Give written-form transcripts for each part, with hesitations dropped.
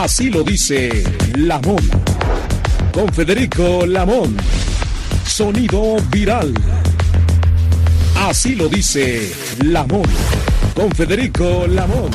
Así lo dice Lamón. Con Federico Lamón. Sonido viral. Así lo dice Lamón. Con Federico Lamón.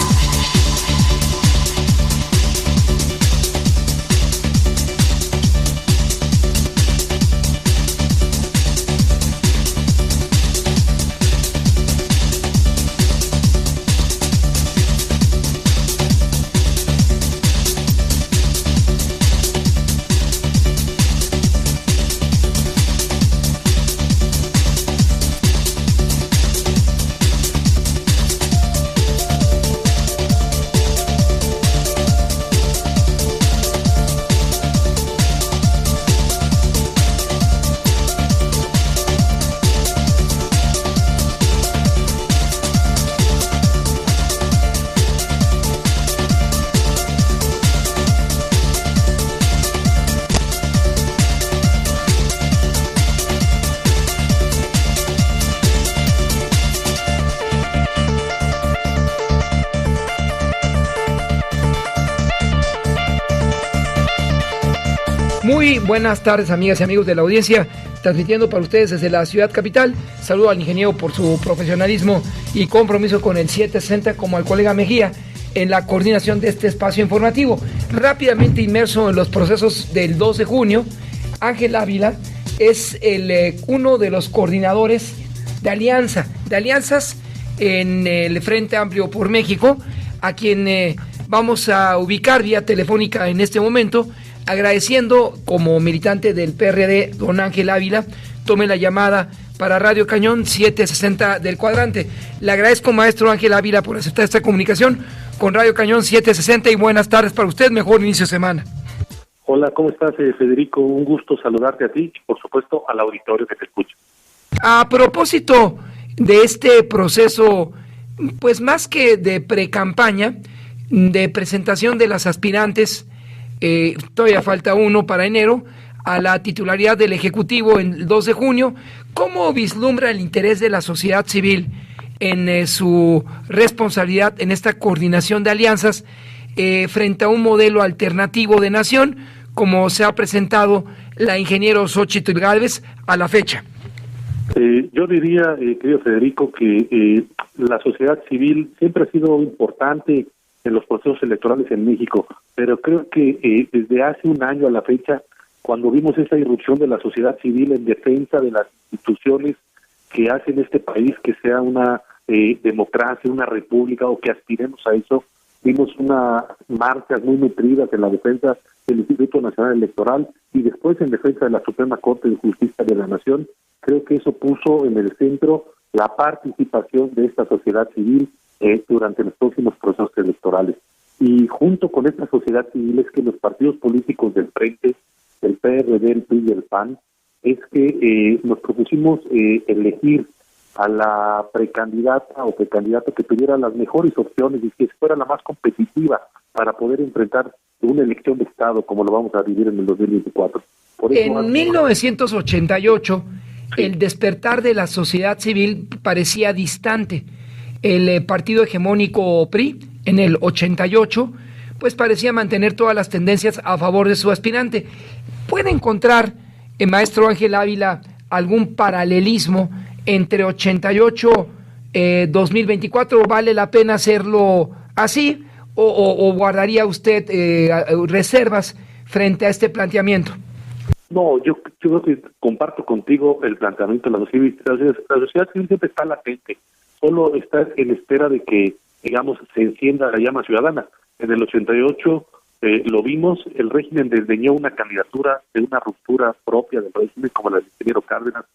Muy buenas tardes, amigas y amigos de la audiencia, transmitiendo para ustedes desde la ciudad capital. Saludo al ingeniero por su profesionalismo y compromiso con el 760, como al colega Mejía, en la coordinación de este espacio informativo. Rápidamente inmerso en los procesos del 2 de junio, Ángel Ávila es uno de los coordinadores de alianzas en el Frente Amplio por México, a quien vamos a ubicar vía telefónica en este momento, agradeciendo como militante del PRD, don Ángel Ávila, tome la llamada para Radio Cañón 760 del Cuadrante. Le agradezco, maestro Ángel Ávila, por aceptar esta comunicación con Radio Cañón 760 y buenas tardes para usted, mejor inicio de semana. Hola, ¿cómo estás, Federico? Un gusto saludarte a ti y, por supuesto, al auditorio que te escucha. A propósito de este proceso, pues más que de precampaña, de presentación de las aspirantes, todavía falta uno para enero, a la titularidad del Ejecutivo en el 2 de junio, ¿cómo vislumbra el interés de la sociedad civil en su responsabilidad en esta coordinación de alianzas frente a un modelo alternativo de nación, como se ha presentado la ingeniero Xóchitl Gálvez a la fecha? Yo diría, querido Federico, que la sociedad civil siempre ha sido importante en los procesos electorales en México, pero creo que desde hace un año a la fecha, cuando vimos esa irrupción de la sociedad civil en defensa de las instituciones que hacen este país que sea una democracia, una república, o que aspiremos a eso, vimos unas marchas muy nutridas en la defensa del Instituto Nacional Electoral y después en defensa de la Suprema Corte de Justicia de la Nación. Creo que eso puso en el centro la participación de esta sociedad civil durante los próximos procesos electorales. Y junto con esta sociedad civil es que los partidos políticos del Frente, el PRD, el PRI y el PAN, es que nos propusimos elegir a la precandidata o precandidato que tuviera las mejores opciones y que fuera la más competitiva para poder enfrentar una elección de Estado como lo vamos a vivir en el 2024. Por eso, en 1988, sí, el despertar de la sociedad civil parecía distante. El partido hegemónico PRI, en el 88, pues parecía mantener todas las tendencias a favor de su aspirante. ¿Puede encontrar, maestro Ángel Ávila, algún paralelismo entre 88 y 2024? ¿Vale la pena hacerlo así o guardaría usted reservas frente a este planteamiento? No, yo creo que comparto contigo el planteamiento de la sociedad civil. La sociedad civil siempre está latente, solo está en espera de que, digamos, se encienda la llama ciudadana. En el 88 lo vimos, el régimen desdeñó una candidatura de una ruptura propia del régimen, como la del ingeniero Cárdenas,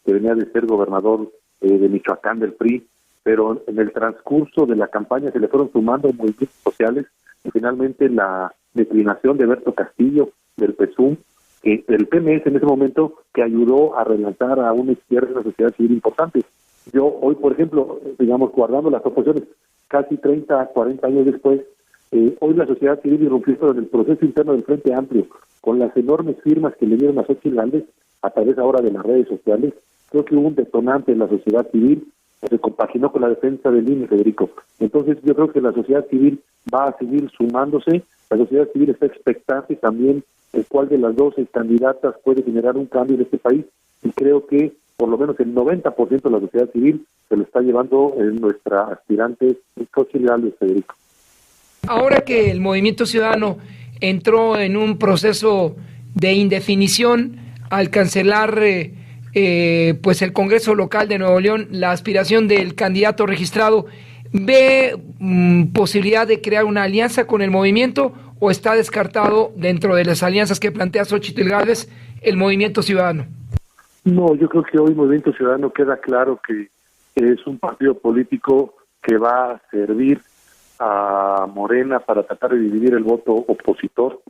que venía de ser gobernador de Michoacán del PRI, pero en el transcurso de la campaña se le fueron sumando movimientos sociales y finalmente la declinación de Berto Castillo, del PSUM, el PMS en ese momento, que ayudó a relanzar a una izquierda y una sociedad civil importante. Yo hoy, por ejemplo, digamos, guardando las proporciones, casi 30, 40 años después, hoy la sociedad civil irrumpió en el proceso interno del Frente Amplio, con las enormes firmas que le dieron a Xóchitl Gálvez a través ahora de las redes sociales. Creo que hubo un detonante en la sociedad civil que se compaginó con la defensa del INE, Federico. Entonces yo creo que la sociedad civil va a seguir sumándose, La sociedad civil está expectante también el cuál de las dos candidatas puede generar un cambio en este país, y creo que por lo menos el 90% de la sociedad civil se lo está llevando en nuestra aspirante Xochitl Gálvez, Federico. Ahora que el Movimiento Ciudadano entró en un proceso de indefinición al cancelar pues el Congreso Local de Nuevo León, la aspiración del candidato registrado, ¿ve posibilidad de crear una alianza con el movimiento o está descartado dentro de las alianzas que plantea Xochitl Gálvez el Movimiento Ciudadano? No, yo creo que hoy Movimiento Ciudadano queda claro que es un partido político que va a servir a Morena para tratar de dividir el voto opositor.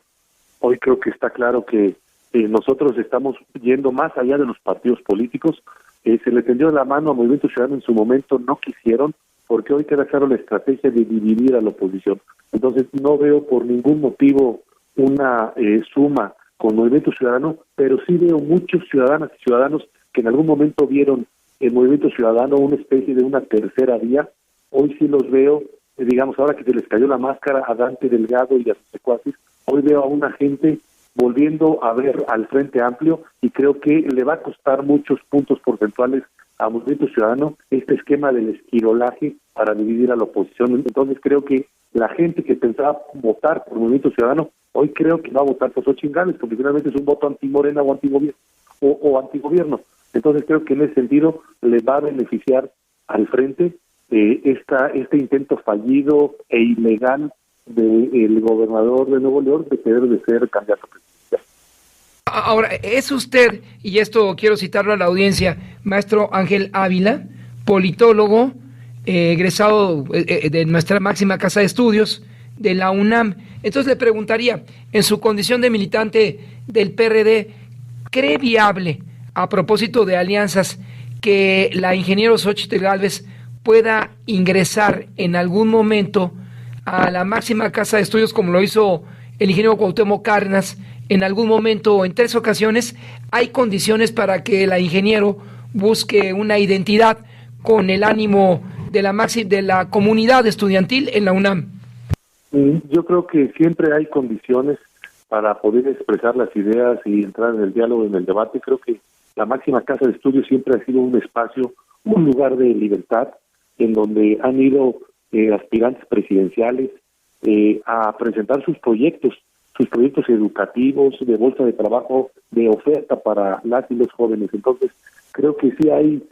Hoy creo que está claro que nosotros estamos yendo más allá de los partidos políticos. Se le tendió la mano a Movimiento Ciudadano en su momento, no quisieron, porque hoy queda claro la estrategia de dividir a la oposición. Entonces no veo por ningún motivo una suma con Movimiento Ciudadano, pero sí veo muchos ciudadanas y ciudadanos que en algún momento vieron el Movimiento Ciudadano una especie de una tercera vía. Hoy sí los veo, digamos, ahora que se les cayó la máscara a Dante Delgado y a sus secuaces, hoy veo a una gente volviendo a ver al Frente Amplio, y creo que le va a costar muchos puntos porcentuales a Movimiento Ciudadano este esquema del esquirolaje para dividir a la oposición. Entonces creo que la gente que pensaba votar por Movimiento Ciudadano, hoy creo que va a votar por Xochitl Gálvez, porque finalmente es un voto anti-Morena o antigobierno, o antigobierno. Entonces creo que en ese sentido le va a beneficiar al Frente este intento fallido e ilegal del gobernador de Nuevo León de querer de ser candidato presidencial. Ahora, es usted, y esto quiero citarlo a la audiencia, maestro Ángel Ávila, politólogo, egresado de nuestra máxima casa de estudios, de la UNAM. Entonces le preguntaría, en su condición de militante del PRD, ¿cree viable, a propósito de alianzas, que la ingeniero Xochitl Gálvez pueda ingresar en algún momento a la máxima casa de estudios, como lo hizo el ingeniero Cuauhtémoc Cárdenas en algún momento o en 3 ocasiones? ¿Hay condiciones para que la ingeniero busque una identidad con el ánimo de la comunidad estudiantil en la UNAM? Yo creo que siempre hay condiciones para poder expresar las ideas y entrar en el diálogo, en el debate. Creo que la máxima casa de estudios siempre ha sido un espacio, un lugar de libertad, en donde han ido aspirantes presidenciales a presentar sus proyectos educativos, de bolsa de trabajo, de oferta para las y los jóvenes. Entonces, creo que sí hay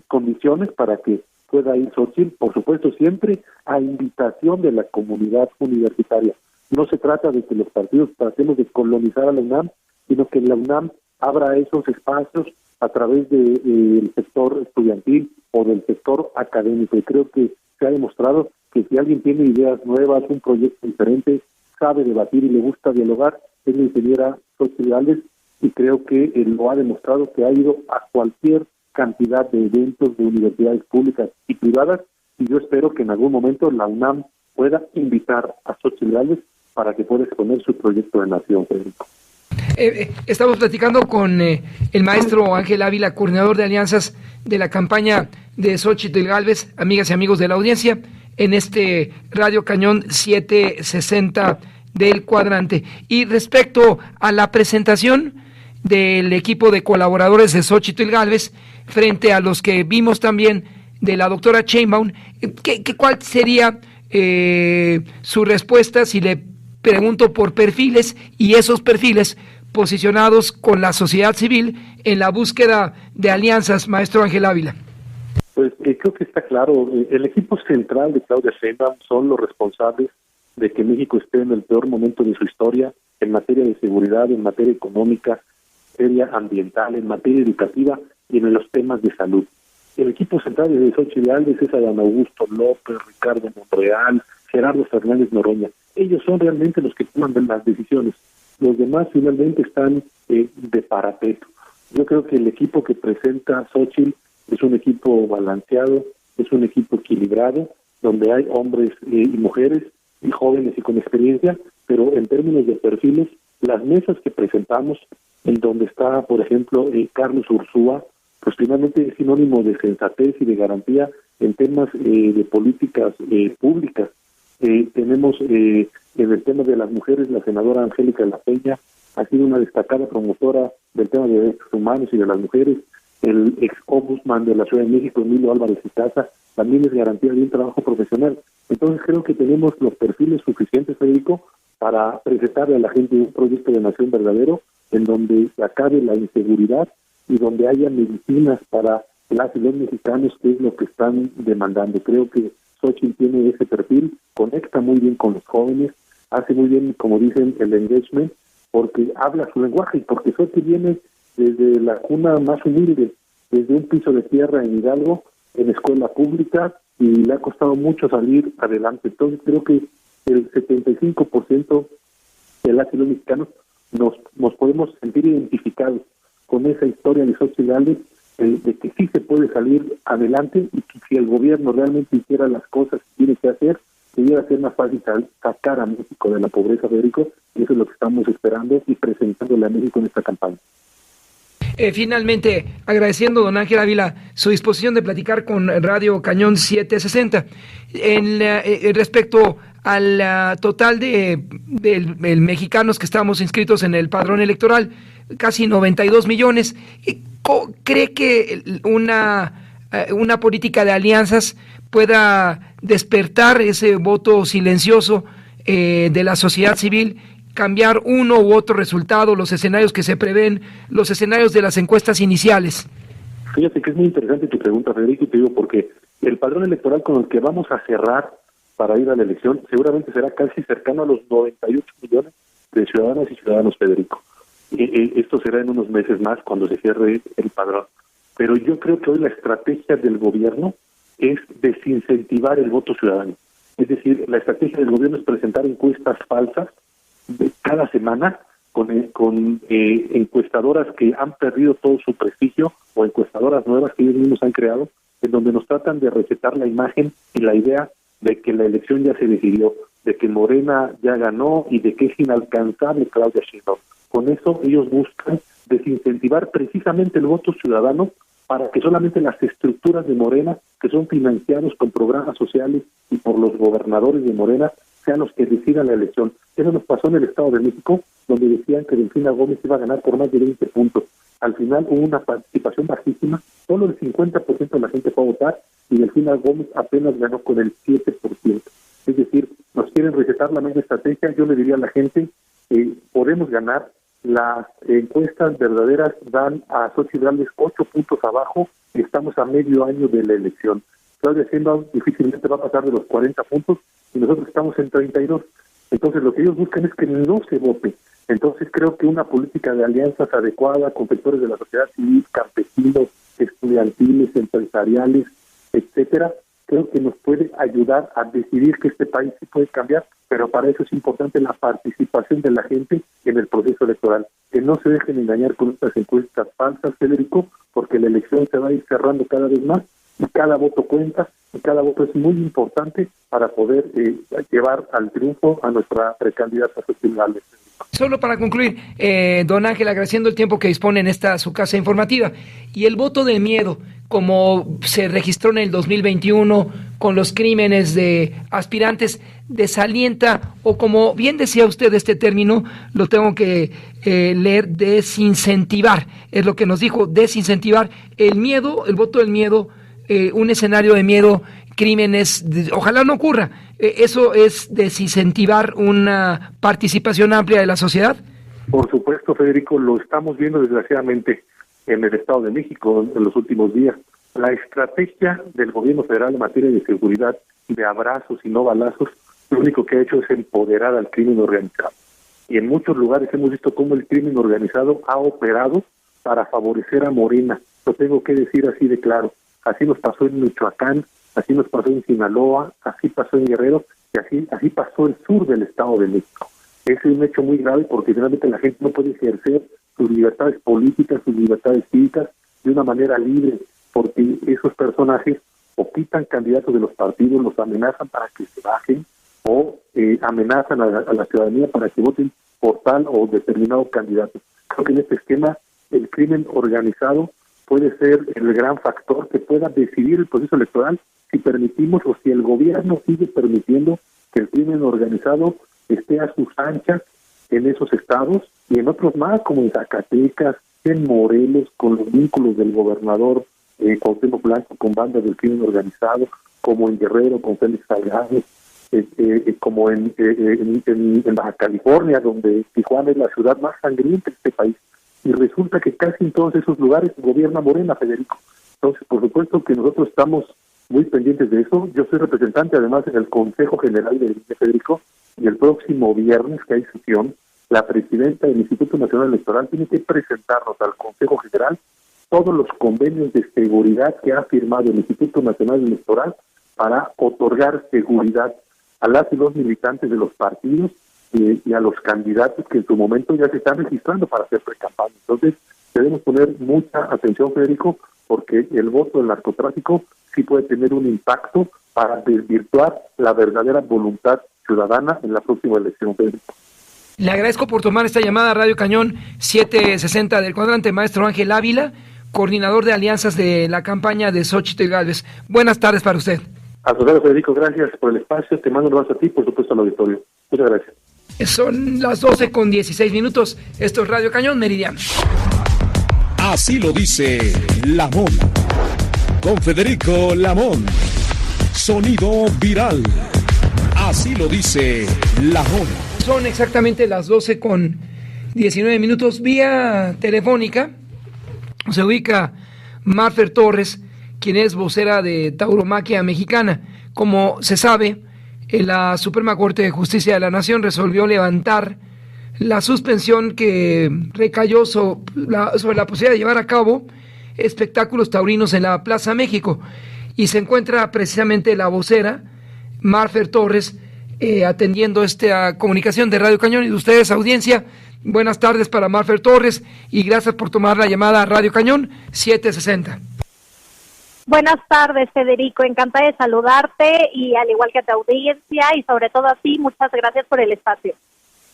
condiciones para que pueda ir Xochitl, por supuesto, siempre a invitación de la comunidad universitaria. No se trata de que los partidos tratemos de colonizar a la UNAM, sino que la UNAM abra esos espacios a través del sector estudiantil o del sector académico. Y creo que se ha demostrado que si alguien tiene ideas nuevas, un proyecto diferente, sabe debatir y le gusta dialogar, es la ingeniera Xochitl Gálvez, y creo que lo ha demostrado, que ha ido a cualquier cantidad de eventos de universidades públicas y privadas, y yo espero que en algún momento la UNAM pueda invitar a Xochitl Gálvez para que pueda exponer su proyecto de nación, Federico. Estamos platicando con el maestro Ángel Ávila, coordinador de alianzas de la campaña de Xochitl Gálvez, amigas y amigos de la audiencia, en este Radio Cañón 760 del Cuadrante. Y respecto a la presentación del equipo de colaboradores de Xochitl Gálvez, frente a los que vimos también de la doctora Sheinbaum, ¿cuál sería su respuesta si le pregunto por perfiles, y esos perfiles posicionados con la sociedad civil en la búsqueda de alianzas, maestro Ángel Ávila? Pues creo que está claro. El equipo central de Claudia Sheinbaum son los responsables de que México esté en el peor momento de su historia en materia de seguridad, en materia económica, en materia ambiental, en materia educativa y en los temas de salud. El equipo central de Xochitl Gálvez es Adán Augusto López, Ricardo Monreal, Gerardo Fernández Noroña. Ellos son realmente los que toman las decisiones. Los demás finalmente están de parapeto. Yo creo que el equipo que presenta Xochitl es un equipo balanceado, es un equipo equilibrado, donde hay hombres y mujeres, y jóvenes y con experiencia, pero en términos de perfiles, las mesas que presentamos, en donde está, por ejemplo, Carlos Ursúa, pues finalmente es sinónimo de sensatez y de garantía en temas de políticas públicas. Tenemos en el tema de las mujeres, la senadora Angélica de la Peña ha sido una destacada promotora del tema de derechos humanos y de las mujeres. El ex ombudsman de la Ciudad de México, Emilio Álvarez y Casa, también es garantía de un trabajo profesional. Entonces creo que tenemos los perfiles suficientes, Federico, para presentarle a la gente un proyecto de nación verdadero en donde se acabe la inseguridad y donde haya medicinas para las y los mexicanos, que es lo que están demandando. Creo que Xochitl tiene ese perfil, conecta muy bien con los jóvenes, hace muy bien, como dicen, el engagement, porque habla su lenguaje y porque Xochitl viene desde la cuna más humilde, desde un piso de tierra en Hidalgo, en escuela pública, y le ha costado mucho salir adelante. Entonces creo que el 75% de las y los mexicanos nos podemos sentir identificados con esa historia de Xochitl Gálvez, de que sí se puede salir adelante y que si el gobierno realmente hiciera las cosas que tiene que hacer, debiera ser más fácil sacar a México de la pobreza, Federico, y eso es lo que estamos esperando y presentándole a México en esta campaña. Finalmente, agradeciendo, don Ángel Ávila, su disposición de platicar con Radio Cañón 760. Respecto al total de mexicanos que estamos inscritos en el padrón electoral, casi 92 millones, ¿cree que una política de alianzas pueda despertar ese voto silencioso de la sociedad civil, cambiar uno u otro resultado, los escenarios que se prevén, los escenarios de las encuestas iniciales? Fíjate que es muy interesante tu pregunta, Federico, y te digo porque el padrón electoral con el que vamos a cerrar para ir a la elección seguramente será casi cercano a los 98 millones de ciudadanas y ciudadanos, Federico. Esto será en unos meses más cuando se cierre el padrón. Pero yo creo que hoy la estrategia del gobierno es desincentivar el voto ciudadano. Es decir, la estrategia del gobierno es presentar encuestas falsas de cada semana con encuestadoras que han perdido todo su prestigio o encuestadoras nuevas que ellos mismos han creado, en donde nos tratan de recetar la imagen y la idea de que la elección ya se decidió, de que Morena ya ganó y de que es inalcanzable Claudia Sheinbaum. Con eso ellos buscan desincentivar precisamente el voto ciudadano para que solamente las estructuras de Morena, que son financiados con programas sociales y por los gobernadores de Morena, sean los que decidan la elección. Eso nos pasó en el Estado de México, donde decían que Delfina Gómez iba a ganar por más de 20 puntos. Al final hubo una participación bajísima, solo el 50% de la gente fue a votar y Delfina Gómez apenas ganó con el 7%. Es decir, nos quieren recetar la misma estrategia. Yo le diría a la gente, podemos ganar. Las encuestas verdaderas dan a Xochitl Gálvez 8 puntos abajo y estamos a medio año de la elección. Claudia Sheinbaum difícilmente va a pasar de los 40 puntos y nosotros estamos en 32. Entonces lo que ellos buscan es que no se vote. Entonces creo que una política de alianzas adecuada con sectores de la sociedad civil, campesinos, estudiantiles, empresariales, etcétera, creo que nos puede ayudar a decidir que este país sí puede cambiar, pero para eso es importante la participación de la gente en el proceso electoral, que no se dejen engañar con estas encuestas falsas, Federico, porque la elección se va a ir cerrando cada vez más y cada voto cuenta y cada voto es muy importante para poder llevar al triunfo a nuestra precandidata Xochitl Gálvez. Solo para concluir, don Ángel, agradeciendo el tiempo que dispone en esta su casa informativa, y el voto del miedo, como se registró en el 2021 con los crímenes de aspirantes, desalienta, o como bien decía usted este término, lo tengo que leer, desincentivar, es lo que nos dijo, desincentivar el miedo, el voto del miedo, un escenario de miedo, crímenes, ojalá no ocurra. ¿Eso es desincentivar una participación amplia de la sociedad? Por supuesto, Federico, lo estamos viendo desgraciadamente en el Estado de México en los últimos días. La estrategia del gobierno federal en materia de seguridad, de abrazos y no balazos, lo único que ha hecho es empoderar al crimen organizado. Y en muchos lugares hemos visto cómo el crimen organizado ha operado para favorecer a Morena. Lo tengo que decir así de claro. Así nos pasó en Michoacán, así nos pasó en Sinaloa, así pasó en Guerrero y así pasó el sur del Estado de México. Ese es un hecho muy grave porque finalmente la gente no puede ejercer sus libertades políticas, sus libertades cívicas de una manera libre, porque esos personajes o quitan candidatos de los partidos, los amenazan para que se bajen o amenazan a la ciudadanía para que voten por tal o determinado candidato. Creo que en este esquema el crimen organizado puede ser el gran factor que pueda decidir el proceso electoral si permitimos o si el gobierno sigue permitiendo que el crimen organizado esté a sus anchas en esos estados y en otros más, como en Zacatecas, en Morelos, con los vínculos del gobernador Cuauhtémoc Blanco con bandas del crimen organizado, como en Guerrero con Félix Salgado, como en Baja California, donde Tijuana es la ciudad más sangrienta de este país. Y resulta que casi en todos esos lugares gobierna Morena, Federico. Entonces, por supuesto que nosotros estamos muy pendientes de eso. Yo soy representante, además, en el Consejo General de Federico, y el próximo viernes, que hay sesión, la presidenta del Instituto Nacional Electoral tiene que presentarnos al Consejo General todos los convenios de seguridad que ha firmado el Instituto Nacional Electoral para otorgar seguridad a las y los militantes de los partidos y a los candidatos que en su momento ya se están registrando para hacer pre-campaña. Entonces, debemos poner mucha atención, Federico, porque el voto del narcotráfico sí puede tener un impacto para desvirtuar la verdadera voluntad ciudadana en la próxima elección, Federico. Le agradezco por tomar esta llamada a Radio Cañón 760 del Cuadrante, maestro Ángel Ávila, coordinador de alianzas de la campaña de Xóchitl Gálvez. Buenas tardes para usted. A su lado, Federico, gracias por el espacio. Te mando un abrazo a ti, por supuesto, al auditorio. Muchas gracias. Son las 12:16. Esto es Radio Cañón Meridiano. Así lo dice Lamón. Con Federico Lamón. Sonido viral. Así lo dice Lamón. Son exactamente las 12:19. Vía telefónica se ubica Marfer Torres, quien es vocera de Tauromaquia Mexicana. Como se sabe, la Suprema Corte de Justicia de la Nación resolvió levantar la suspensión que recayó sobre la posibilidad de llevar a cabo espectáculos taurinos en la Plaza México. Y se encuentra precisamente la vocera, Marfer Torres, atendiendo esta comunicación de Radio Cañón y de ustedes, audiencia. Buenas tardes para Marfer Torres y gracias por tomar la llamada a Radio Cañón 760. Buenas tardes, Federico, encantada de saludarte y al igual que a tu audiencia y sobre todo a ti, muchas gracias por el espacio.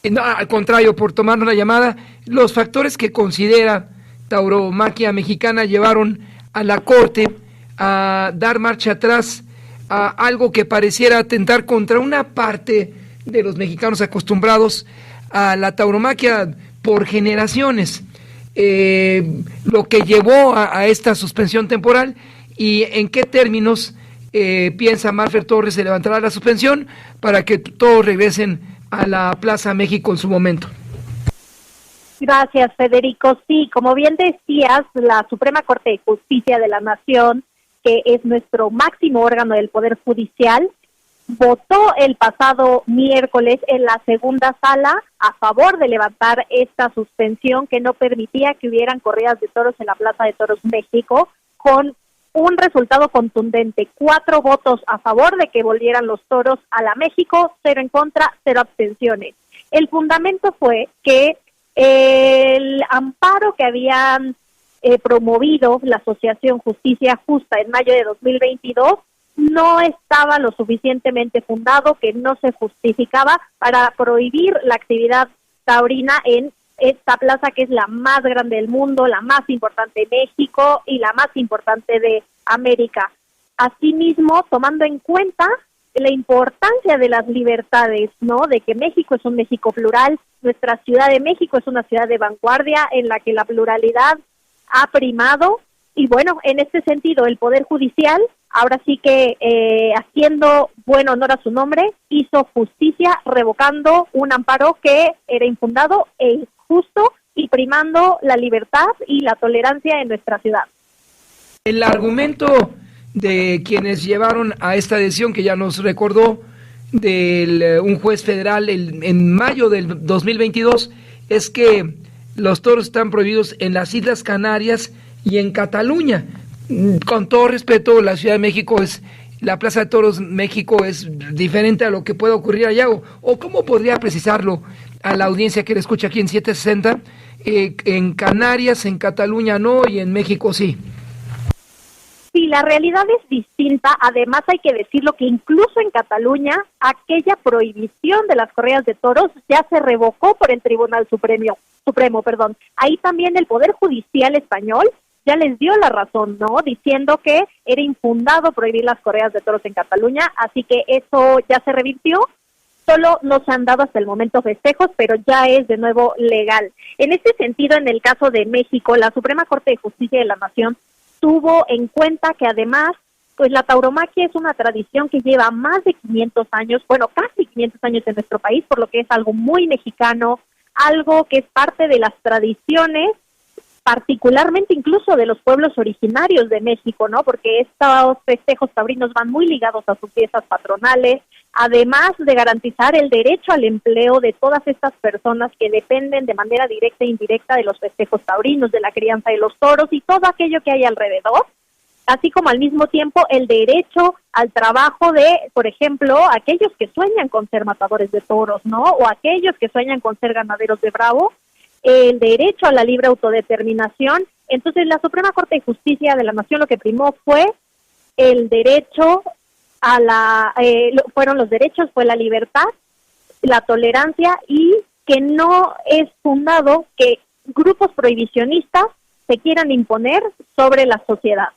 No, al contrario, por tomarnos la llamada. Los factores que considera Tauromaquia Mexicana llevaron a la Corte a dar marcha atrás a algo que pareciera atentar contra una parte de los mexicanos acostumbrados a la tauromaquia por generaciones, lo que llevó a esta suspensión temporal. ¿Y en qué términos piensa Marfer Torres se levantará la suspensión para que todos regresen a la Plaza México en su momento? Gracias, Federico. Sí, como bien decías, la Suprema Corte de Justicia de la Nación, que es nuestro máximo órgano del Poder Judicial, votó el pasado miércoles en la segunda sala a favor de levantar esta suspensión que no permitía que hubieran corridas de toros en la Plaza de Toros México, con un resultado contundente: 4 votos a favor de que volvieran los toros a la México, 0 en contra, 0 abstenciones. El fundamento fue que el amparo que habían promovido la Asociación Justicia Justa en mayo de 2022 no estaba lo suficientemente fundado, que no se justificaba para prohibir la actividad taurina en esta plaza que es la más grande del mundo, la más importante de México y la más importante de América. Asimismo, tomando en cuenta la importancia de las libertades, ¿no? De que México es un México plural, nuestra Ciudad de México es una ciudad de vanguardia en la que la pluralidad ha primado, y bueno, en este sentido el Poder Judicial, ahora sí que haciendo buen honor a su nombre, hizo justicia revocando un amparo que era infundado e injusto y primando la libertad y la tolerancia en nuestra ciudad. El argumento de quienes llevaron a esta decisión, que ya nos recordó un juez federal en mayo del 2022, es que los toros están prohibidos en las Islas Canarias y en Cataluña. Con todo respeto, la Ciudad de México la Plaza de Toros México es diferente a lo que pueda ocurrir allá, o ¿cómo podría precisarlo a la audiencia que le escucha aquí en 760? En Canarias, en Cataluña no, y en México sí. Sí, la realidad es distinta. Además, hay que decirlo que incluso en Cataluña, aquella prohibición de las corridas de toros ya se revocó por el Tribunal Supremo. Ahí también el Poder Judicial español ya les dio la razón, ¿no? Diciendo que era infundado prohibir las corridas de toros en Cataluña, así que eso ya se revirtió solo no se han dado hasta el momento festejos, pero ya es de nuevo legal. En este sentido, en el caso de México, la Suprema Corte de Justicia de la Nación tuvo en cuenta que además, pues la tauromaquia es una tradición que lleva más de 500 años, bueno, casi 500 años en nuestro país, por lo que es algo muy mexicano, algo que es parte de las tradiciones, particularmente incluso de los pueblos originarios de México, ¿no? Porque estos festejos taurinos van muy ligados a sus fiestas patronales, además de garantizar el derecho al empleo de todas estas personas que dependen de manera directa e indirecta de los festejos taurinos, de la crianza de los toros y todo aquello que hay alrededor, así como al mismo tiempo el derecho al trabajo de, por ejemplo, aquellos que sueñan con ser matadores de toros, ¿no? O aquellos que sueñan con ser ganaderos de bravo, el derecho a la libre autodeterminación. Entonces, la Suprema Corte de Justicia de la Nación lo que primó fue el derecho a fueron los derechos, fue la libertad, la tolerancia y que no es fundado que grupos prohibicionistas se quieran imponer sobre la sociedad.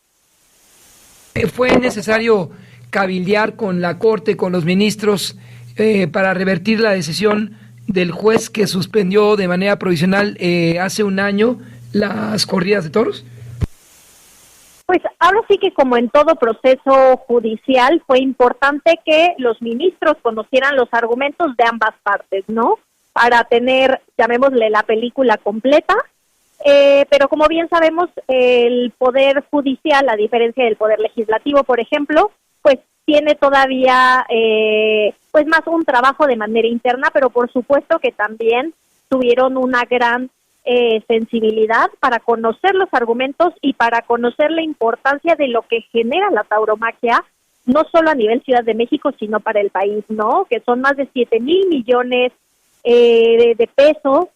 ¿Fue necesario cabildear con la Corte, con los ministros, para revertir la decisión del juez que suspendió de manera provisional hace un año las corridas de toros? Pues ahora sí que como en todo proceso judicial fue importante que los ministros conocieran los argumentos de ambas partes, ¿no? Para tener, llamémosle, la película completa, pero como bien sabemos, el Poder Judicial, a diferencia del Poder Legislativo, por ejemplo, pues tiene todavía pues más un trabajo de manera interna, pero por supuesto que también tuvieron una gran sensibilidad para conocer los argumentos y para conocer la importancia de lo que genera la tauromaquia, no solo a nivel Ciudad de México, sino para el país, ¿no? Que son más de 7,000 millones de pesos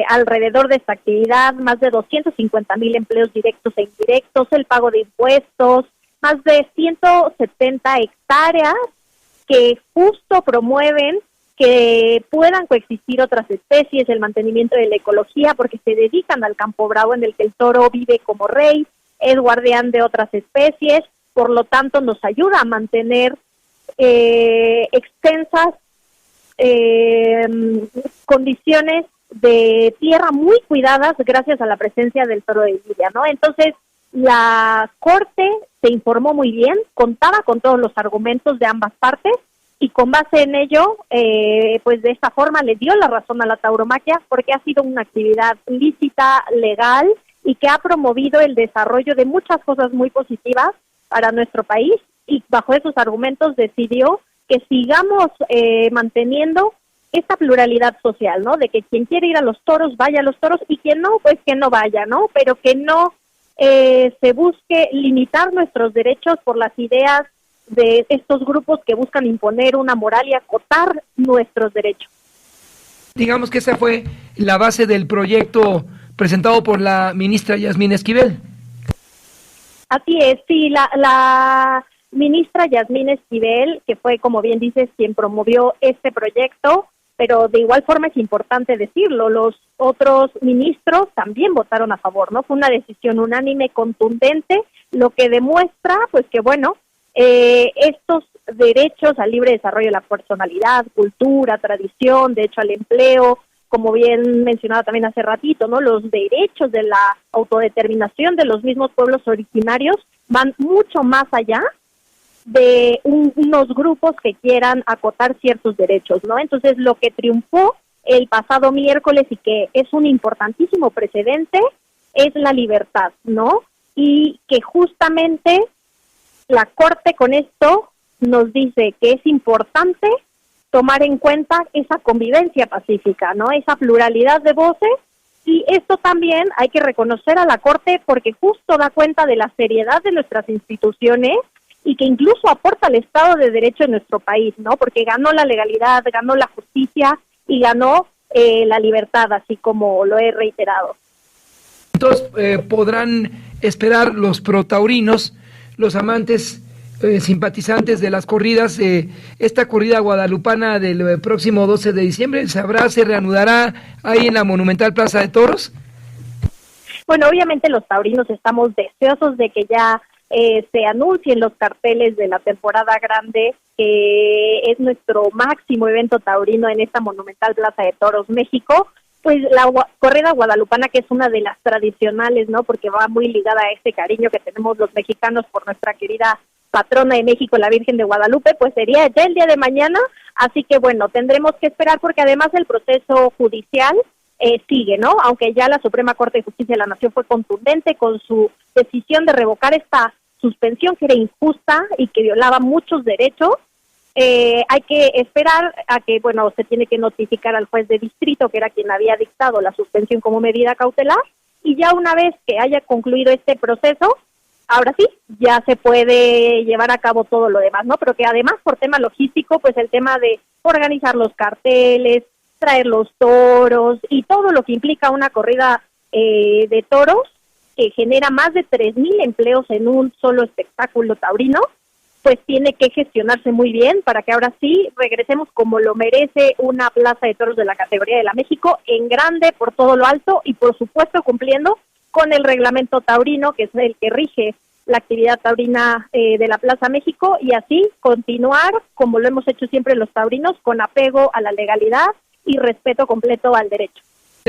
alrededor de esta actividad, más de 250,000 empleos directos e indirectos, el pago de impuestos, más de 170 hectáreas que justo promueven que puedan coexistir otras especies, el mantenimiento de la ecología, porque se dedican al campo bravo en el que el toro vive como rey, es guardián de otras especies, por lo tanto nos ayuda a mantener extensas condiciones de tierra muy cuidadas gracias a la presencia del toro de lidia, ¿no? Entonces, la Corte se informó muy bien, contaba con todos los argumentos de ambas partes, y con base en ello, pues de esta forma le dio la razón a la tauromaquia porque ha sido una actividad lícita, legal y que ha promovido el desarrollo de muchas cosas muy positivas para nuestro país, y bajo esos argumentos decidió que sigamos manteniendo esta pluralidad social, ¿no? De que quien quiere ir a los toros vaya a los toros y quien no, pues que no vaya, ¿no? Pero que no se busque limitar nuestros derechos por las ideas de estos grupos que buscan imponer una moral y acotar nuestros derechos. Digamos que esa fue la base del proyecto presentado por la ministra Yasmín Esquivel. Así es, sí, la ministra Yasmín Esquivel, que fue, como bien dices, quien promovió este proyecto, pero de igual forma es importante decirlo, los otros ministros también votaron a favor, ¿no? Fue una decisión unánime, contundente, lo que demuestra, pues que bueno, estos derechos al libre desarrollo de la personalidad, cultura, tradición, derecho al empleo, como bien mencionaba también hace ratito, ¿no? Los derechos de la autodeterminación de los mismos pueblos originarios van mucho más allá de unos grupos que quieran acotar ciertos derechos, ¿no? Entonces, lo que triunfó el pasado miércoles y que es un importantísimo precedente es la libertad, ¿no? Y que justamente la Corte con esto nos dice que es importante tomar en cuenta esa convivencia pacífica, ¿no? Esa pluralidad de voces, y esto también hay que reconocer a la Corte porque justo da cuenta de la seriedad de nuestras instituciones y que incluso aporta al Estado de Derecho en nuestro país, ¿no? Porque ganó la legalidad, ganó la justicia y ganó la libertad, así como lo he reiterado. Entonces, podrán esperar los protaurinos, los amantes, simpatizantes de las corridas, esta corrida guadalupana del próximo 12 de diciembre, se reanudará ahí en la Monumental Plaza de Toros. Bueno, obviamente los taurinos estamos deseosos de que ya se anuncien los carteles de la temporada grande, que es nuestro máximo evento taurino en esta monumental Plaza de Toros México, pues la corrida guadalupana, que es una de las tradicionales, ¿no? Porque va muy ligada a este cariño que tenemos los mexicanos por nuestra querida patrona de México, la Virgen de Guadalupe, pues sería ya el día de mañana, así que bueno, tendremos que esperar porque además el proceso judicial sigue, ¿no? Aunque ya la Suprema Corte de Justicia de la Nación fue contundente con su decisión de revocar esta suspensión que era injusta y que violaba muchos derechos, hay que esperar a que, bueno, se tiene que notificar al juez de distrito, que era quien había dictado la suspensión como medida cautelar, y ya una vez que haya concluido este proceso, ahora sí, ya se puede llevar a cabo todo lo demás, ¿no? Pero que además, por tema logístico, pues el tema de organizar los carteles, traer los toros y todo lo que implica una corrida de toros, que genera más de 3,000 empleos en un solo espectáculo taurino, pues tiene que gestionarse muy bien para que ahora sí regresemos como lo merece una plaza de toros de la categoría de la México, en grande, por todo lo alto y por supuesto cumpliendo con el reglamento taurino, que es el que rige la actividad taurina de la Plaza México, y así continuar como lo hemos hecho siempre los taurinos, con apego a la legalidad y respeto completo al derecho.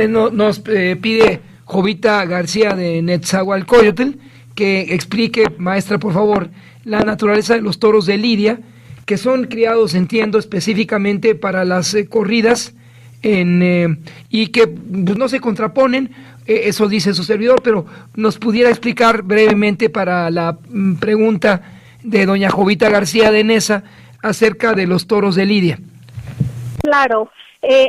Nos pide Jovita García de Netzahualcóyotl que explique, maestra, por favor, la naturaleza de los toros de lidia, que son criados, entiendo, específicamente para las corridas, y que pues, no se contraponen, eso dice su servidor, pero nos pudiera explicar brevemente para la pregunta de doña Jovita García de Nesa acerca de los toros de lidia. Claro,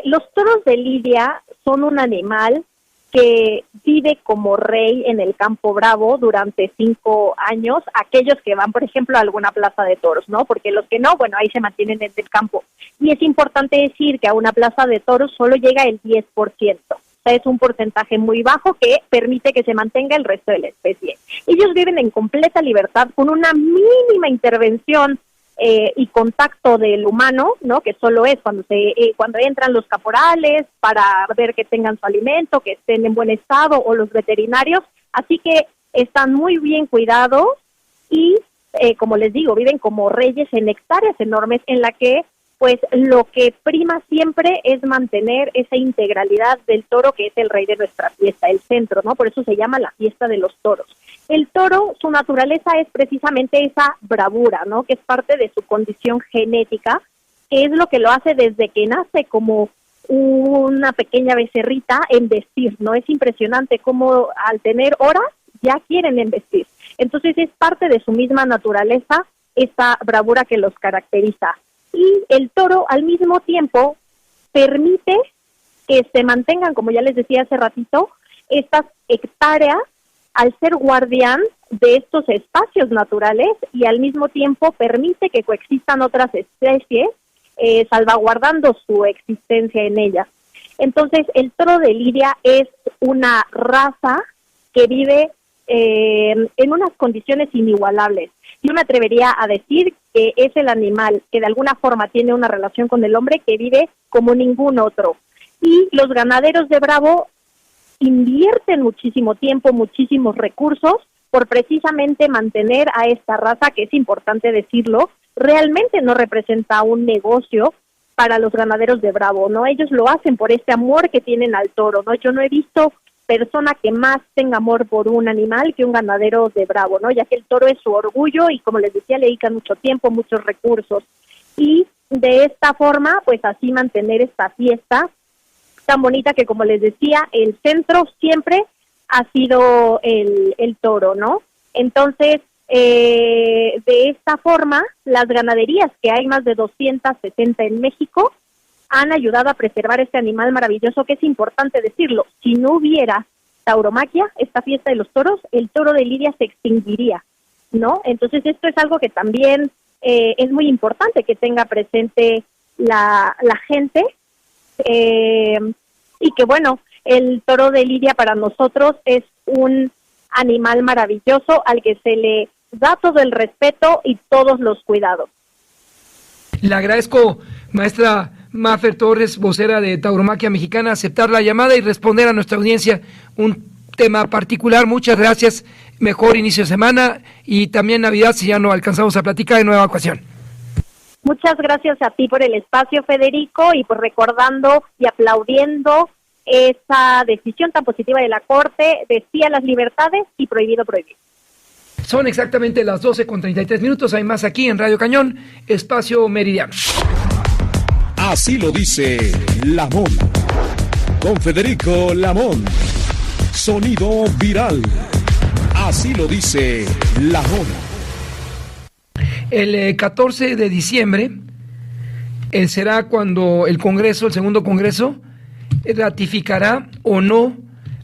los toros de lidia son un animal que vive como rey en el campo bravo durante 5 años, aquellos que van, por ejemplo, a alguna plaza de toros, ¿no? Porque los que no, bueno, ahí se mantienen en el campo. Y es importante decir que a una plaza de toros solo llega el 10%. O sea, es un porcentaje muy bajo que permite que se mantenga el resto de la especie. Ellos viven en completa libertad con una mínima intervención y contacto del humano, ¿no? Que solo es cuando entran los caporales para ver que tengan su alimento, que estén en buen estado, o los veterinarios, así que están muy bien cuidados y, como les digo, viven como reyes en hectáreas enormes en la que, pues, lo que prima siempre es mantener esa integralidad del toro, que es el rey de nuestra fiesta, el centro, ¿no? Por eso se llama la fiesta de los toros. El toro, su naturaleza es precisamente esa bravura, ¿no? Que es parte de su condición genética, que es lo que lo hace desde que nace como una pequeña becerrita embestir, ¿no? Es impresionante cómo al tener horas ya quieren embestir. Entonces es parte de su misma naturaleza esta bravura que los caracteriza. Y el toro al mismo tiempo permite que se mantengan, como ya les decía hace ratito, estas hectáreas al ser guardián de estos espacios naturales, y al mismo tiempo permite que coexistan otras especies, salvaguardando su existencia en ellas. Entonces, el toro de lidia es una raza que vive en unas condiciones inigualables. Yo me atrevería a decir que es el animal que de alguna forma tiene una relación con el hombre que vive como ningún otro. Y los ganaderos de Bravo invierten muchísimo tiempo, muchísimos recursos por precisamente mantener a esta raza, que es importante decirlo, realmente no representa un negocio para los ganaderos de Bravo, ¿no? Ellos lo hacen por este amor que tienen al toro, ¿no? Yo no he visto persona que más tenga amor por un animal que un ganadero de Bravo, ¿no? Ya que el toro es su orgullo y, como les decía, le dedican mucho tiempo, muchos recursos. Y de esta forma, pues así mantener esta fiesta tan bonita que, como les decía, el centro siempre ha sido el toro, ¿no? Entonces, de esta forma, las ganaderías, que hay más de 260 en México, han ayudado a preservar este animal maravilloso, que es importante decirlo. Si no hubiera tauromaquia, esta fiesta de los toros, el toro de lidia se extinguiría, ¿no? Entonces, esto es algo que también es muy importante que tenga presente la gente, y que, bueno, el toro de lidia para nosotros es un animal maravilloso al que se le da todo el respeto y todos los cuidados. Le agradezco, maestra Mafer Torres, vocera de Tauromaquia Mexicana, aceptar la llamada y responder a nuestra audiencia un tema particular. Muchas gracias. mejor inicio de semana y también Navidad si ya no alcanzamos a platicar en nueva ocasión. Muchas gracias a ti por el espacio, Federico, y por recordando y aplaudiendo esa decisión tan positiva de la Corte de sí a las libertades y prohibido prohibir. Son exactamente las 12:33. Hay más aquí en Radio Cañón, Espacio Meridiano. Así lo dice Lamón. Con Federico Lamón. Sonido viral. Así lo dice Lamón. El 14 de diciembre será cuando el Congreso, el segundo Congreso, ratificará o no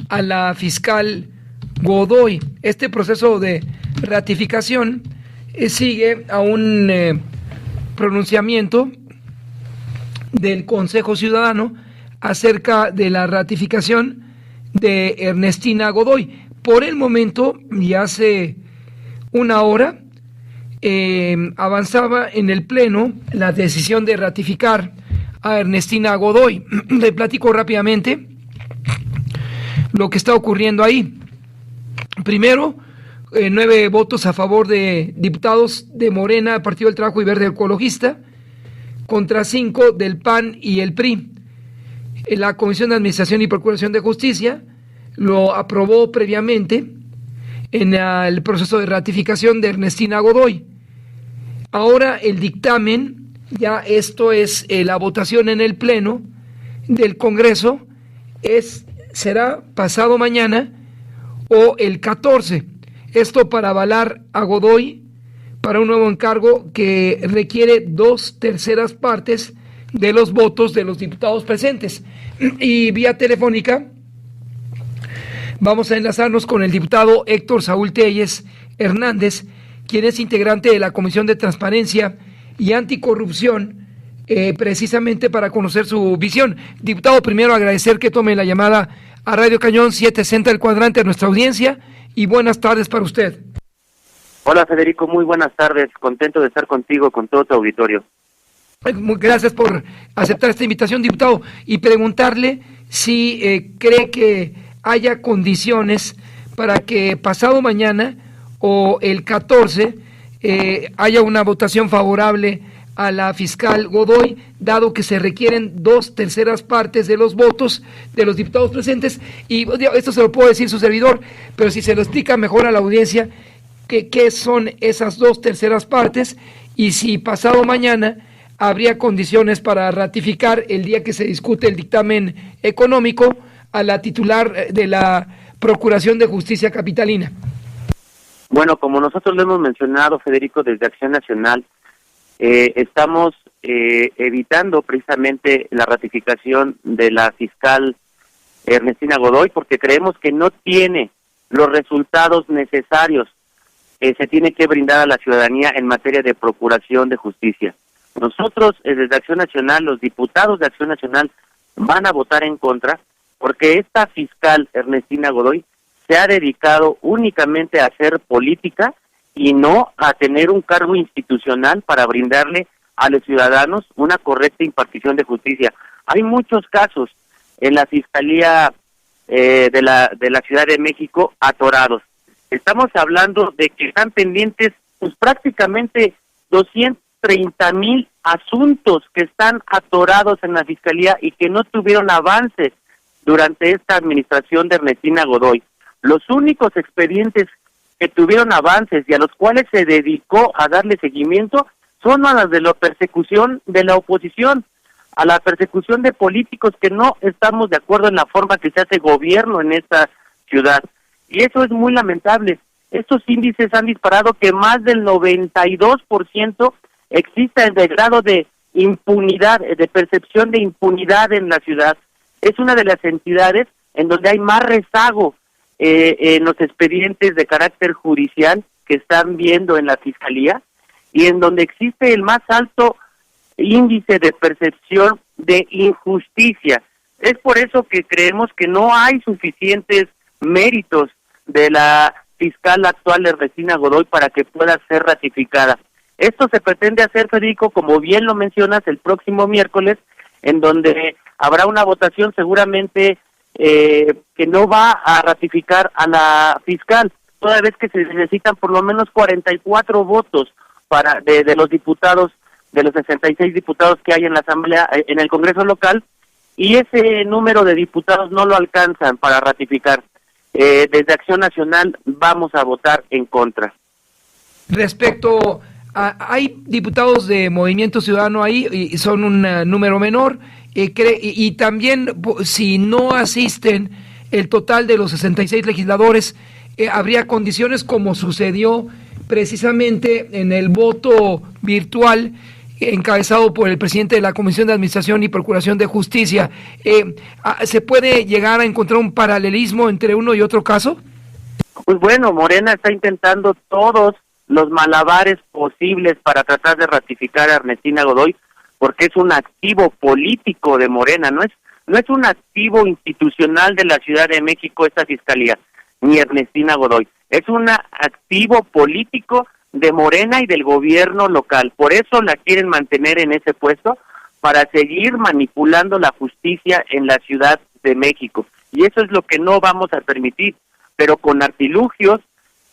a la fiscal Godoy. Este proceso de ratificación sigue a un pronunciamiento del Consejo Ciudadano acerca de la ratificación de Ernestina Godoy. Por el momento, y hace una hora, avanzaba en el Pleno la decisión de ratificar a Ernestina Godoy. Le platico rápidamente lo que está ocurriendo ahí. Primero, 9 votos a favor de diputados de Morena, Partido del Trabajo y Verde Ecologista, contra 5 del PAN y el PRI. La Comisión de Administración y Procuración de Justicia lo aprobó previamente en el proceso de ratificación de Ernestina Godoy. Ahora el dictamen, ya esto es la votación en el Pleno del Congreso, será pasado mañana o el 14. Esto para avalar a Godoy para un nuevo encargo que requiere 2/3 partes de los votos de los diputados presentes. Y vía telefónica vamos a enlazarnos con el diputado Héctor Saúl Telles Hernández, quien es integrante de la Comisión de Transparencia y Anticorrupción, precisamente para conocer su visión. Diputado, primero agradecer que tome la llamada a Radio Cañón 760 El Cuadrante, a nuestra audiencia, y buenas tardes para usted. Hola Federico, muy buenas tardes, contento de estar contigo, con todo tu auditorio. Gracias por aceptar esta invitación, diputado, y preguntarle si cree que haya condiciones para que pasado mañana o el 14 haya una votación favorable a la fiscal Godoy, dado que se requieren 2/3 partes de los votos de los diputados presentes. Y esto se lo puede decir su servidor, pero si se lo explica mejor a la audiencia, qué son esas 2/3 partes, y si pasado mañana habría condiciones para ratificar el día que se discute el dictamen económico a la titular de la Procuración de Justicia Capitalina. Bueno, como nosotros lo hemos mencionado, Federico, desde Acción Nacional, estamos evitando precisamente la ratificación de la fiscal Ernestina Godoy, porque creemos que no tiene los resultados necesarios que se tiene que brindar a la ciudadanía en materia de procuración de justicia. Nosotros, desde Acción Nacional, los diputados de Acción Nacional van a votar en contra, porque esta fiscal Ernestina Godoy se ha dedicado únicamente a hacer política y no a tener un cargo institucional para brindarle a los ciudadanos una correcta impartición de justicia. Hay muchos casos en la Fiscalía de la Ciudad de México atorados. Estamos hablando de que están pendientes pues prácticamente 230,000 asuntos que están atorados en la Fiscalía y que no tuvieron avances durante esta administración de Ernestina Godoy. Los únicos expedientes que tuvieron avances y a los cuales se dedicó a darle seguimiento son a las de la persecución de la oposición, a la persecución de políticos que no estamos de acuerdo en la forma que se hace gobierno en esta ciudad. Y eso es muy lamentable. Estos índices han disparado que más del 92% exista el grado de impunidad, de percepción de impunidad en la ciudad. Es una de las entidades en donde hay más rezago en los expedientes de carácter judicial que están viendo en la Fiscalía y en donde existe el más alto índice de percepción de injusticia. Es por eso que creemos que no hay suficientes méritos de la fiscal actual Ernestina Godoy para que pueda ser ratificada. Esto se pretende hacer, Federico, como bien lo mencionas, el próximo miércoles, en donde habrá una votación seguramente que no va a ratificar a la fiscal, toda vez que se necesitan por lo menos 44 votos para de los diputados, de los 66 diputados que hay en la Asamblea, en el Congreso local, y ese número de diputados no lo alcanzan para ratificar. Desde Acción Nacional vamos a votar en contra. Respecto a, hay diputados de Movimiento Ciudadano ahí y son un número menor, y también si no asisten el total de los 66 legisladores, habría condiciones como sucedió precisamente en el voto virtual encabezado por el presidente de la Comisión de Administración y Procuración de Justicia. ¿Se puede llegar a encontrar un paralelismo entre uno y otro caso? Pues bueno, Morena está intentando todos los malabares posibles para tratar de ratificar a Ernestina Godoy, porque es un activo político de Morena, no es un activo institucional de la Ciudad de México esta fiscalía, ni Ernestina Godoy, es un activo político de Morena y del gobierno local. Por eso la quieren mantener en ese puesto, para seguir manipulando la justicia en la Ciudad de México. Y eso es lo que no vamos a permitir. Pero con artilugios,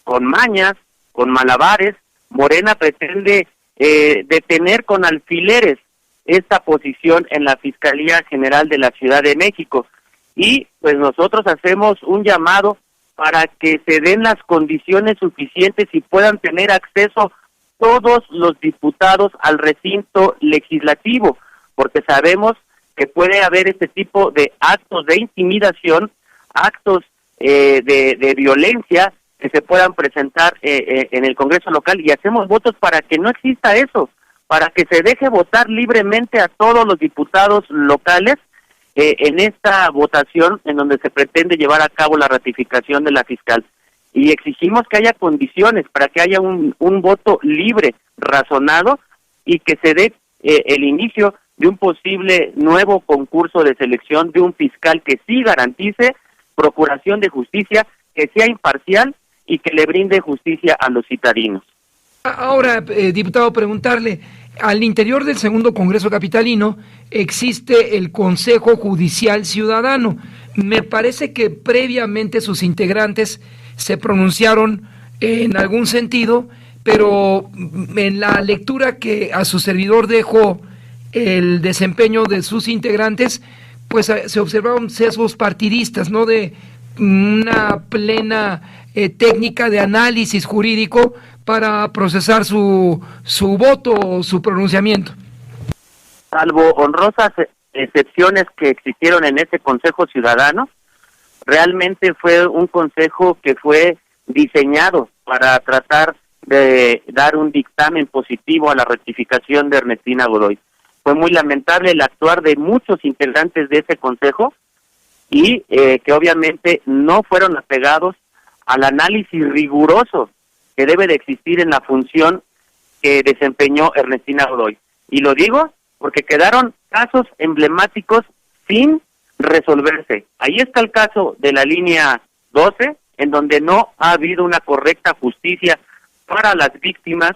con mañas, con malabares, Morena pretende detener con alfileres esta posición en la Fiscalía General de la Ciudad de México. Y pues nosotros hacemos un llamado para que se den las condiciones suficientes y puedan tener acceso todos los diputados al recinto legislativo, porque sabemos que puede haber este tipo de actos de intimidación, actos de violencia que se puedan presentar en el Congreso local, y hacemos votos para que no exista eso, para que se deje votar libremente a todos los diputados locales en esta votación en donde se pretende llevar a cabo la ratificación de la fiscal. Y exigimos que haya condiciones para que haya un voto libre, razonado, y que se dé el inicio de un posible nuevo concurso de selección de un fiscal que sí garantice procuración de justicia, que sea imparcial y que le brinde justicia a los citadinos. Ahora, diputado, preguntarle, al interior del segundo Congreso Capitalino existe el Consejo Judicial Ciudadano. Me parece que previamente sus integrantes se pronunciaron en algún sentido, pero en la lectura que a su servidor dejó el desempeño de sus integrantes, pues se observaron sesgos partidistas, no de una plena técnica de análisis jurídico para procesar su voto o su pronunciamiento. Salvo honrosas excepciones que existieron en ese Consejo Ciudadano, realmente fue un consejo que fue diseñado para tratar de dar un dictamen positivo a la rectificación de Ernestina Godoy. Fue muy lamentable el actuar de muchos integrantes de ese consejo y que obviamente no fueron apegados al análisis riguroso que debe de existir en la función que desempeñó Ernestina Godoy. Y lo digo porque quedaron casos emblemáticos sin resolverse. Ahí está el caso de la línea 12, en donde no ha habido una correcta justicia para las víctimas,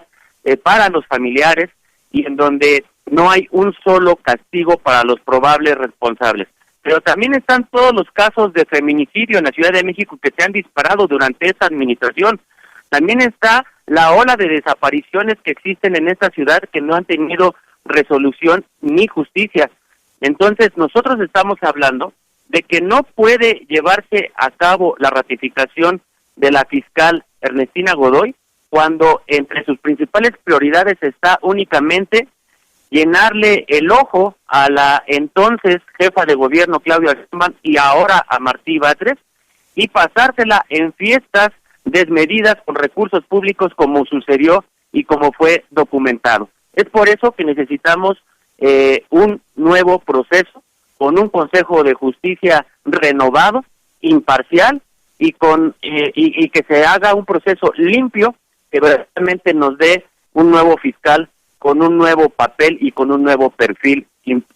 para los familiares, y en donde no hay un solo castigo para los probables responsables. Pero también están todos los casos de feminicidio en la Ciudad de México que se han disparado durante esta administración. También está la ola de desapariciones que existen en esta ciudad que no han tenido resolución ni justicia. Entonces nosotros estamos hablando de que no puede llevarse a cabo la ratificación de la fiscal Ernestina Godoy cuando entre sus principales prioridades está únicamente llenarle el ojo a la entonces jefa de gobierno Claudia Sheinbaum y ahora a Martí Batres, y pasársela en fiestas desmedidas con recursos públicos como sucedió y como fue documentado. Es por eso que necesitamos un nuevo proceso con un Consejo de Justicia renovado, imparcial y con y que se haga un proceso limpio que verdaderamente nos dé un nuevo fiscal con un nuevo papel y con un nuevo perfil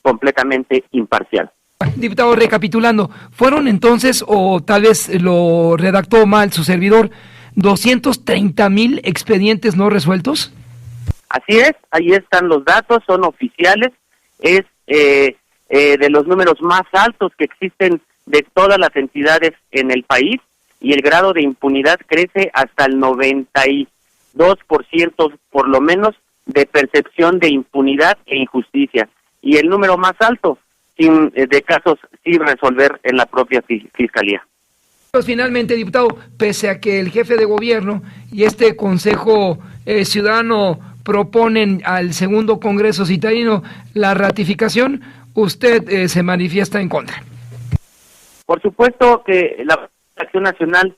completamente imparcial. Diputado, recapitulando, ¿fueron entonces, o tal vez lo redactó mal su servidor, 230,000 expedientes no resueltos? Así es, ahí están los datos, son oficiales, es de los números más altos que existen de todas las entidades en el país, y el grado de impunidad crece hasta el 92% por lo menos de percepción de impunidad e injusticia, y el número más alto de casos sin resolver en la propia Fiscalía. Pues finalmente, diputado, pese a que el jefe de gobierno y este Consejo Ciudadano proponen al segundo Congreso citadino la ratificación, usted se manifiesta en contra. Por supuesto que la Acción Nacional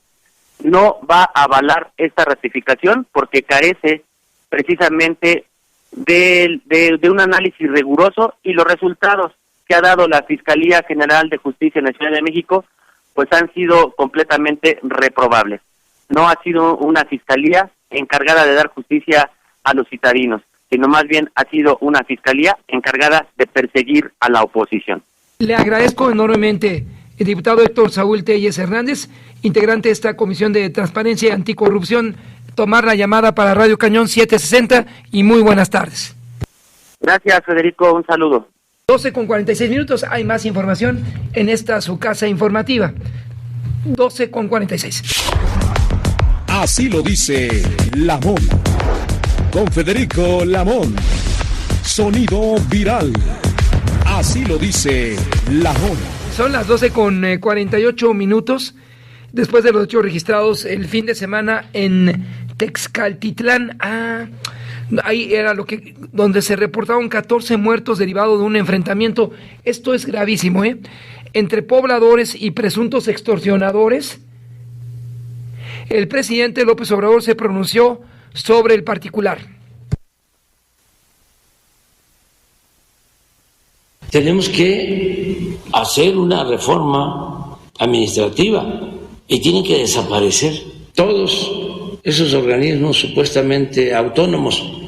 no va a avalar esta ratificación porque carece precisamente de un análisis riguroso, y los resultados que ha dado la Fiscalía General de Justicia en la Ciudad de México pues han sido completamente reprobables. No ha sido una fiscalía encargada de dar justicia a los citadinos, sino más bien ha sido una fiscalía encargada de perseguir a la oposición. Le agradezco enormemente, el diputado Héctor Saúl Telles Hernández, integrante de esta Comisión de Transparencia y Anticorrupción, tomar la llamada para Radio Cañón 760, y muy buenas tardes. Gracias, Federico, un saludo. 12:46, hay más información en esta su casa informativa. 12:46. Así lo dice Lamón. Con Federico Lamón. Sonido viral. Así lo dice Lamón. Son las 12:48. Después de los hechos registrados el fin de semana en Texcaltitlán, ahí era donde se reportaron 14 muertos derivados de un enfrentamiento. Esto es gravísimo, entre pobladores y presuntos extorsionadores. El presidente López Obrador se pronunció sobre el particular. Tenemos que hacer una reforma administrativa y tienen que desaparecer todos esos organismos supuestamente autónomos.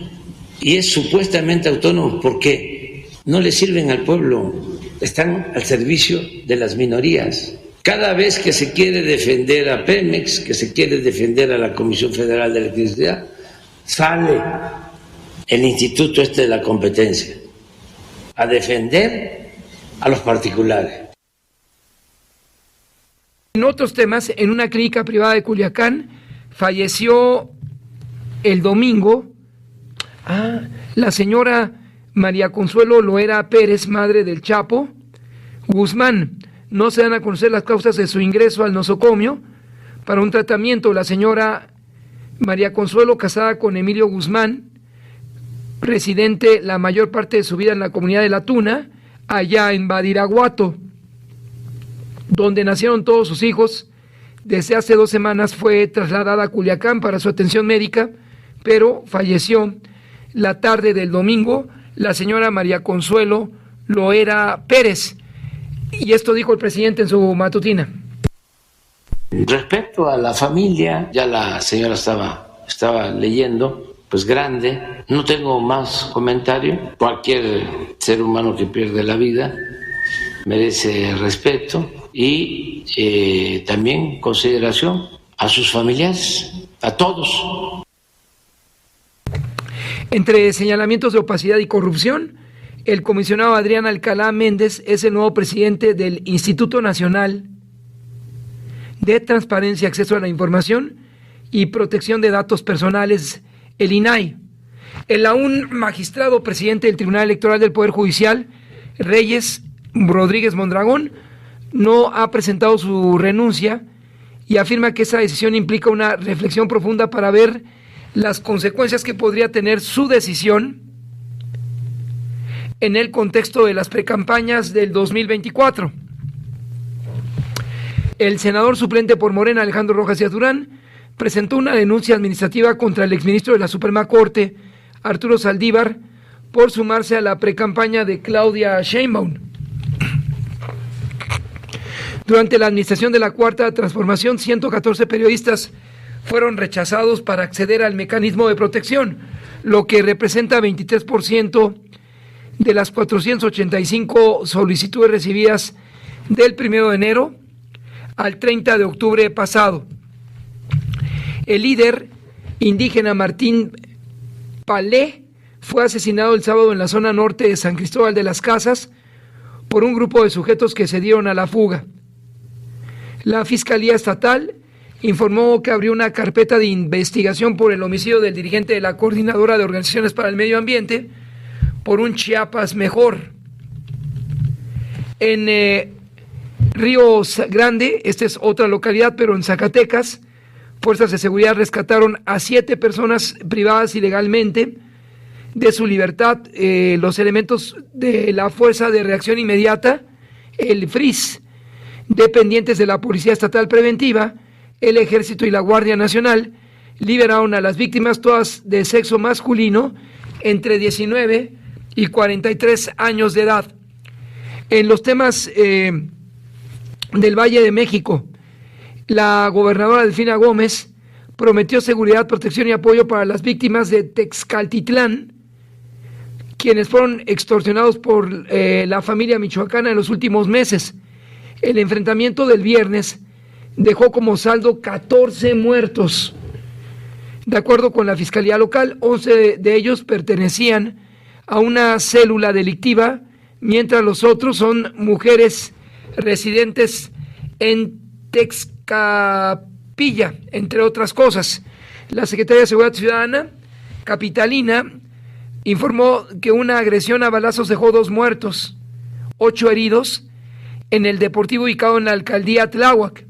Y es supuestamente autónomo porque no le sirven al pueblo, están al servicio de las minorías. Cada vez que se quiere defender a Pemex, que se quiere defender a la Comisión Federal de Electricidad, sale el Instituto de la Competencia a defender a los particulares. En otros temas, en una clínica privada de Culiacán, falleció el domingo la señora María Consuelo Loera Pérez, madre del Chapo Guzmán. No se dan a conocer las causas de su ingreso al nosocomio para un tratamiento. La señora María Consuelo, casada con Emilio Guzmán, residente la mayor parte de su vida en la comunidad de La Tuna, allá en Badiraguato, donde nacieron todos sus hijos. Desde hace 2 semanas fue trasladada a Culiacán para su atención médica, pero falleció la tarde del domingo la señora María Consuelo Loera Pérez. Y esto dijo el presidente en su matutina. Respecto a la familia, ya la señora estaba leyendo, pues grande, no tengo más comentario. Cualquier ser humano que pierde la vida merece respeto y también consideración a sus familiares, a todos. Entre señalamientos de opacidad y corrupción, el comisionado Adrián Alcalá Méndez es el nuevo presidente del Instituto Nacional de Transparencia, Acceso a la Información y Protección de Datos Personales, el INAI. El aún magistrado presidente del Tribunal Electoral del Poder Judicial, Reyes Rodríguez Mondragón, no ha presentado su renuncia y afirma que esa decisión implica una reflexión profunda para ver las consecuencias que podría tener su decisión en el contexto de las precampañas del 2024. El senador suplente por Morena, Alejandro Rojas Díaz Durán, presentó una denuncia administrativa contra el exministro de la Suprema Corte, Arturo Saldívar, por sumarse a la precampaña de Claudia Sheinbaum. Durante la administración de la Cuarta Transformación, 114 periodistas fueron rechazados para acceder al mecanismo de protección, lo que representa 23% de las 485 solicitudes recibidas del 1 de enero al 30 de octubre pasado. El líder indígena Martín Palé fue asesinado el sábado en la zona norte de San Cristóbal de las Casas por un grupo de sujetos que se dieron a la fuga. La Fiscalía Estatal informó que abrió una carpeta de investigación por el homicidio del dirigente de la Coordinadora de Organizaciones para el Medio Ambiente por un Chiapas mejor. En Río Grande, esta es otra localidad, pero en Zacatecas, fuerzas de seguridad rescataron a 7 personas privadas ilegalmente de su libertad. Los elementos de la Fuerza de Reacción Inmediata, el FRIS, dependientes de la Policía Estatal Preventiva, el Ejército y la Guardia Nacional, liberaron a las víctimas, todas de sexo masculino, entre 19 y 43 años de edad. En los temas del Valle de México, la gobernadora Delfina Gómez prometió seguridad, protección y apoyo para las víctimas de Texcaltitlán, quienes fueron extorsionados por la familia michoacana en los últimos meses. El enfrentamiento del viernes dejó como saldo 14 muertos. De acuerdo con la Fiscalía Local, 11 de ellos pertenecían a una célula delictiva, mientras los otros son mujeres residentes en Texcapilla, entre otras cosas. La Secretaría de Seguridad Ciudadana capitalina informó que una agresión a balazos dejó 2 muertos, 8 heridos en el Deportivo ubicado en la alcaldía Tláhuac.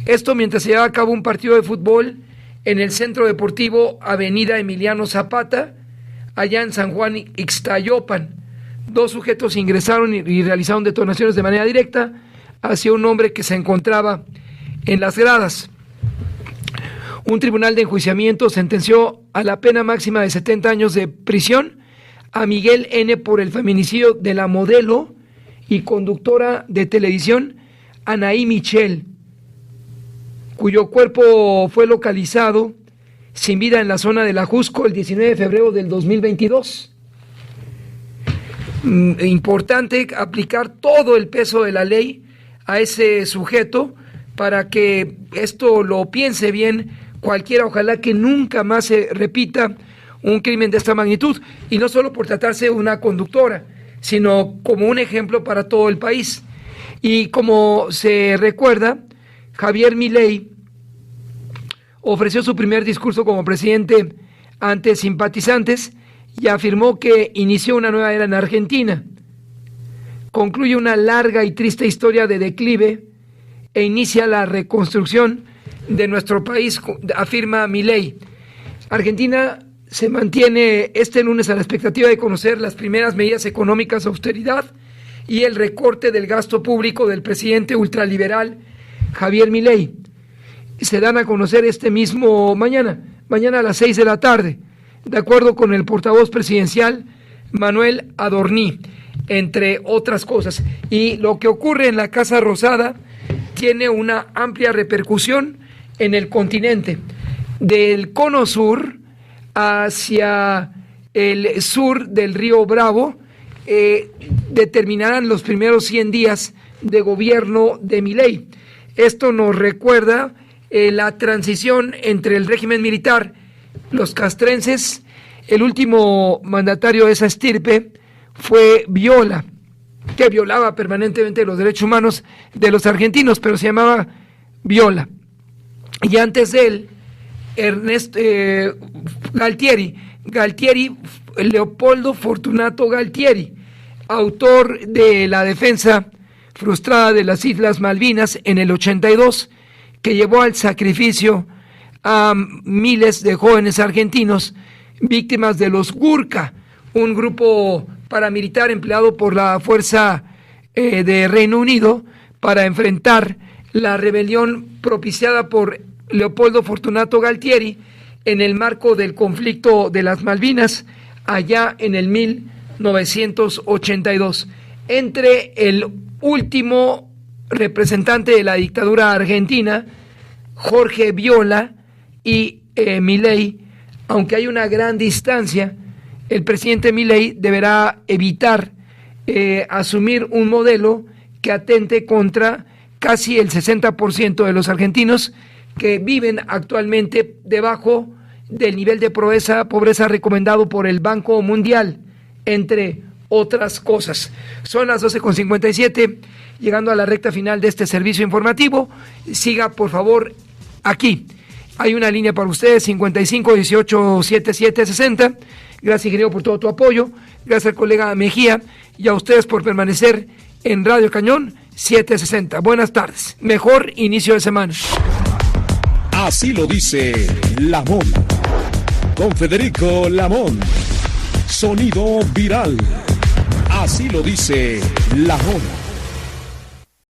Esto mientras se llevaba a cabo un partido de fútbol en el Centro Deportivo Avenida Emiliano Zapata, allá en San Juan Ixtayopan. 2 sujetos ingresaron y realizaron detonaciones de manera directa hacia un hombre que se encontraba en las gradas. Un tribunal de enjuiciamiento sentenció a la pena máxima de 70 años de prisión a Miguel N. por el feminicidio de la modelo y conductora de televisión Anaí Michel, cuyo cuerpo fue localizado sin vida en la zona de la Jusco el 19 de febrero del 2022. Importante aplicar todo el peso de la ley a ese sujeto para que esto lo piense bien cualquiera. Ojalá que nunca más se repita un crimen de esta magnitud, y no solo por tratarse de una conductora, sino como un ejemplo para todo el país. Y como se recuerda, Javier Milei ofreció su primer discurso como presidente ante simpatizantes y afirmó que inició una nueva era en Argentina. Concluye una larga y triste historia de declive e inicia la reconstrucción de nuestro país, afirma Milei. Argentina se mantiene este lunes a la expectativa de conocer las primeras medidas económicas de austeridad y el recorte del gasto público del presidente ultraliberal Javier Milei. Se dan a conocer este mismo mañana a las 6 de la tarde, de acuerdo con el portavoz presidencial Manuel Adorní, entre otras cosas. Y lo que ocurre en la Casa Rosada tiene una amplia repercusión en el continente. Del cono sur hacia el sur del río Bravo, determinarán los primeros 100 días de gobierno de Milei. Esto nos recuerda la transición entre el régimen militar, los castrenses. El último mandatario de esa estirpe fue Viola, que violaba permanentemente los derechos humanos de los argentinos, pero se llamaba Viola. Y antes de él, Galtieri, Leopoldo Fortunato Galtieri, autor de la defensa frustrada de las Islas Malvinas en el 82, que llevó al sacrificio a miles de jóvenes argentinos víctimas de los Gurkha, un grupo paramilitar empleado por la fuerza de Reino Unido para enfrentar la rebelión propiciada por Leopoldo Fortunato Galtieri en el marco del conflicto de las Malvinas allá en el 1982. Entre el último representante de la dictadura argentina, Jorge Viola, y Milei, aunque hay una gran distancia, el presidente Milei deberá evitar asumir un modelo que atente contra casi el 60% de los argentinos que viven actualmente debajo del nivel de pobreza recomendado por el Banco Mundial, entre otras cosas. Son las 12:57, llegando a la recta final de este servicio informativo. Siga, por favor, aquí. Hay una línea para ustedes, 55 18 77 60. Gracias, ingeniero, por todo tu apoyo. Gracias al colega Mejía y a ustedes por permanecer en Radio Cañón 760. Buenas tardes. Mejor inicio de semana. Así lo dice Lamón. Con Federico Lamón. Sonido viral. Así lo dice Lamón.